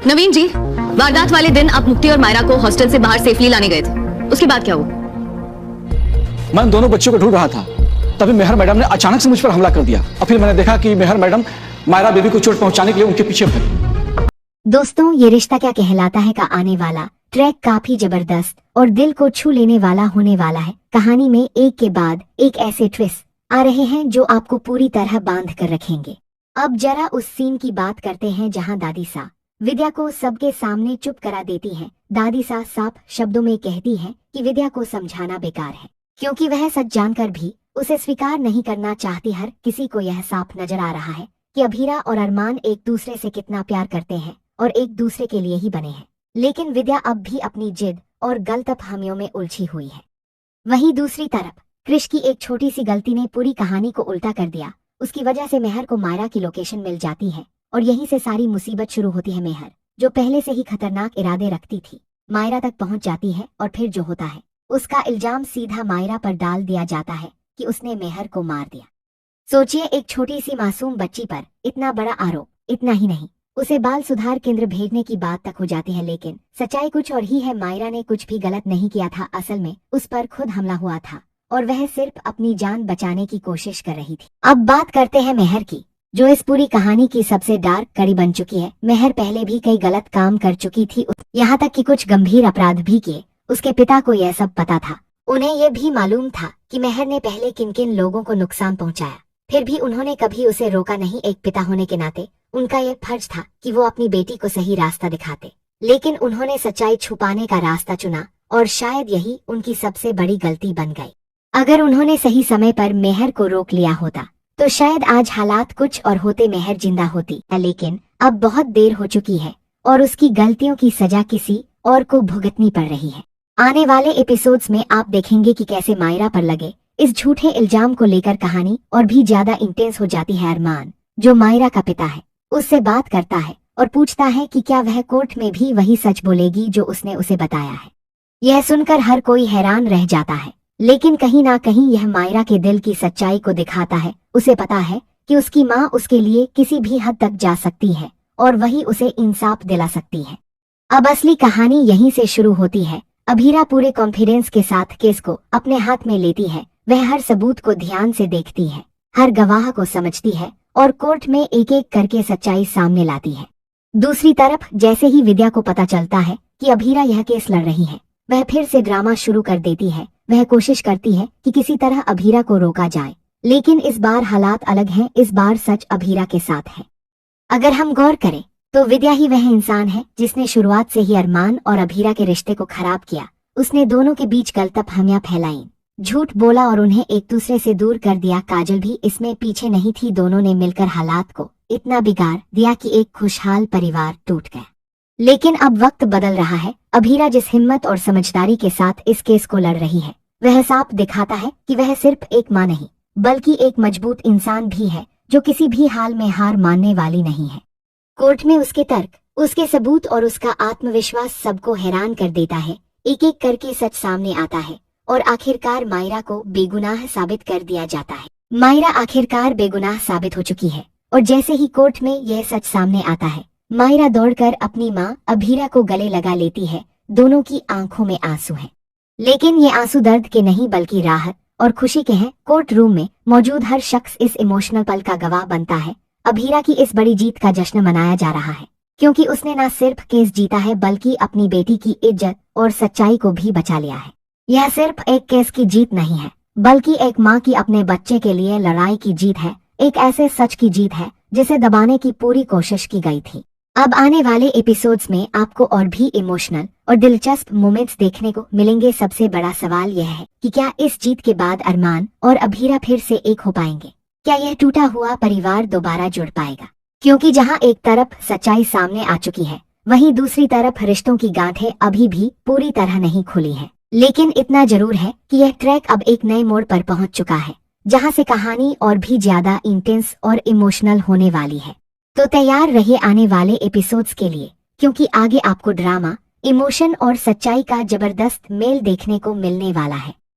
नवीन जी, वारदात वाले दिन आप मुक्ति और मायरा को हॉस्टल से बाहर सेफली लाने गए थे, उसके बाद क्या हुआ? मैं दोनों बच्चों को ढूंढ रहा था, तभी मेहर मैडम ने अचानक से मुझ पर हमला कर दिया और फिर मैंने देखा कि मेहर मैडम मायरा बेबी को चोट पहुंचाने के लिए उनके पीछे भागी। दोस्तों, ये रिश्ता क्या कहलाता है का आने वाला ट्रैक काफी जबरदस्त और दिल को छू लेने वाला होने वाला है। कहानी में एक के बाद एक ऐसे ट्विस्ट आ रहे हैं जो आपको पूरी तरह बांध कर रखेंगे। अब जरा उस सीन की बात करते हैं जहां दादी सा विद्या को सबके सामने चुप करा देती है। दादी सा साफ शब्दों में कहती है कि विद्या को समझाना बेकार है, क्योंकि वह सच जानकर भी उसे स्वीकार नहीं करना चाहती। हर किसी को यह साफ नजर आ रहा है कि अभीरा और अरमान एक दूसरे से कितना प्यार करते हैं और एक दूसरे के लिए ही बने हैं, लेकिन विद्या अब भी अपनी जिद और गलतफहमियों में उलझी हुई है। वहीं दूसरी तरफ कृष की एक छोटी सी गलती ने पूरी कहानी को उल्टा कर दिया। उसकी वजह से मेहर को मायरा की लोकेशन मिल जाती है और यहीं से सारी मुसीबत शुरू होती है। मेहर, जो पहले से ही खतरनाक इरादे रखती थी, मायरा तक पहुंच जाती है और फिर जो होता है उसका इल्जाम सीधा मायरा पर डाल दिया जाता है कि उसने मेहर को मार दिया। सोचिए, एक छोटी सी मासूम बच्ची पर इतना बड़ा आरोप। इतना ही नहीं, उसे बाल सुधार केंद्र भेजने की बात तक हो जाती है। लेकिन सच्चाई कुछ और ही है। मायरा ने कुछ भी गलत नहीं किया था। असल में उस पर खुद हमला हुआ था और वह सिर्फ अपनी जान बचाने की कोशिश कर रही थी। अब बात करते हैं मेहर की, जो इस पूरी कहानी की सबसे डार्क कड़ी बन चुकी है। मेहर पहले भी कई गलत काम कर चुकी थी, यहाँ तक कि कुछ गंभीर अपराध भी किए। उसके पिता को यह सब पता था। उन्हें यह भी मालूम था कि मेहर ने पहले किन किन लोगों को नुकसान पहुंचाया, फिर भी उन्होंने कभी उसे रोका नहीं। एक पिता होने के नाते उनका यह फर्ज था कि वो अपनी बेटी को सही रास्ता दिखाते, लेकिन उन्होंने सच्चाई छुपाने का रास्ता चुना और शायद यही उनकी सबसे बड़ी गलती बन गई। अगर उन्होंने सही समय पर मेहर को रोक लिया होता तो शायद आज हालात कुछ और होते। मेहर जिंदा होती, लेकिन अब बहुत देर हो चुकी है और उसकी गलतियों की सजा किसी और को भुगतनी पड़ रही है। आने वाले एपिसोड्स में आप देखेंगे कि कैसे मायरा पर लगे इस झूठे इल्जाम को लेकर कहानी और भी ज्यादा इंटेंस हो जाती है। अरमान, जो मायरा का पिता है, उससे बात करता है और पूछता है कि क्या वह कोर्ट में भी वही सच बोलेगी जो उसने उसे बताया है। यह सुनकर हर कोई हैरान रह जाता है, लेकिन कहीं ना कहीं यह मायरा के दिल की सच्चाई को दिखाता है। उसे पता है कि उसकी माँ उसके लिए किसी भी हद तक जा सकती है और वही उसे इंसाफ दिला सकती है। अब असली कहानी यहीं से शुरू होती है। अभीरा पूरे कॉन्फिडेंस के साथ केस को अपने हाथ में लेती है। वह हर सबूत को ध्यान से देखती है, हर गवाह को समझती है और कोर्ट में एक एक करके सच्चाई सामने लाती है। दूसरी तरफ जैसे ही विद्या को पता चलता है कि अभीरा यह केस लड़ रही है, वह फिर से ड्रामा शुरू कर देती है। वह कोशिश करती है कि किसी तरह अभीरा को रोका जाए, लेकिन इस बार हालात अलग हैं। इस बार सच अभीरा के साथ है। अगर हम गौर करें तो विद्या ही वह इंसान है जिसने शुरुआत से ही अरमान और अभीरा के रिश्ते को खराब किया। उसने दोनों के बीच गलतफहमियां फैलाई, झूठ बोला और उन्हें एक दूसरे से दूर कर दिया। काजल भी इसमें पीछे नहीं थी। दोनों ने मिलकर हालात को इतना बिगाड़ दिया कि एक खुशहाल परिवार टूट गया। लेकिन अब वक्त बदल रहा है। अभीरा जिस हिम्मत और समझदारी के साथ इस केस को लड़ रही है, वह साफ दिखाता है कि वह सिर्फ एक मां नहीं, बल्कि एक मजबूत इंसान भी है जो किसी भी हाल में हार मानने वाली नहीं है। कोर्ट में उसके तर्क, उसके सबूत और उसका आत्मविश्वास सबको हैरान कर देता है। एक एक करके सच सामने आता है और आखिरकार मायरा को बेगुनाह साबित कर दिया जाता है। मायरा आखिरकार बेगुनाह साबित हो चुकी है और जैसे ही कोर्ट में यह सच सामने आता है, मायरा दौड़कर अपनी मां अभीरा को गले लगा लेती है। दोनों की आंखों में आंसू हैं, लेकिन ये आंसू दर्द के नहीं बल्कि राहत और खुशी के हैं। कोर्ट रूम में मौजूद हर शख्स इस इमोशनल पल का गवाह बनता है। अभीरा की इस बड़ी जीत का जश्न मनाया जा रहा है, क्योंकि उसने न सिर्फ केस जीता है बल्कि अपनी बेटी की इज्जत और सच्चाई को भी बचा लिया है। यह सिर्फ एक केस की जीत नहीं है, बल्कि एक माँ की अपने बच्चे के लिए लड़ाई की जीत है। एक ऐसे सच की जीत है जिसे दबाने की पूरी कोशिश की गई थी। अब आने वाले एपिसोड्स में आपको और भी इमोशनल और दिलचस्प मोमेंट्स देखने को मिलेंगे। सबसे बड़ा सवाल यह है कि क्या इस जीत के बाद अरमान और अभीरा फिर से एक हो पाएंगे? क्या यह टूटा हुआ परिवार दोबारा जुड़ पाएगा? क्योंकि जहां एक तरफ सच्चाई सामने आ चुकी है, वहीं दूसरी तरफ रिश्तों की गांठें अभी भी पूरी तरह नहीं खुली हैं। लेकिन इतना जरूर है कि यह ट्रैक अब एक नए मोड़ पर पहुंच चुका है, जहां से कहानी और भी ज्यादा इंटेंस और इमोशनल होने वाली है। तो तैयार रहिए आने वाले एपिसोड्स के लिए, क्योंकि आगे आपको ड्रामा, इमोशन और सच्चाई का जबरदस्त मेल देखने को मिलने वाला है।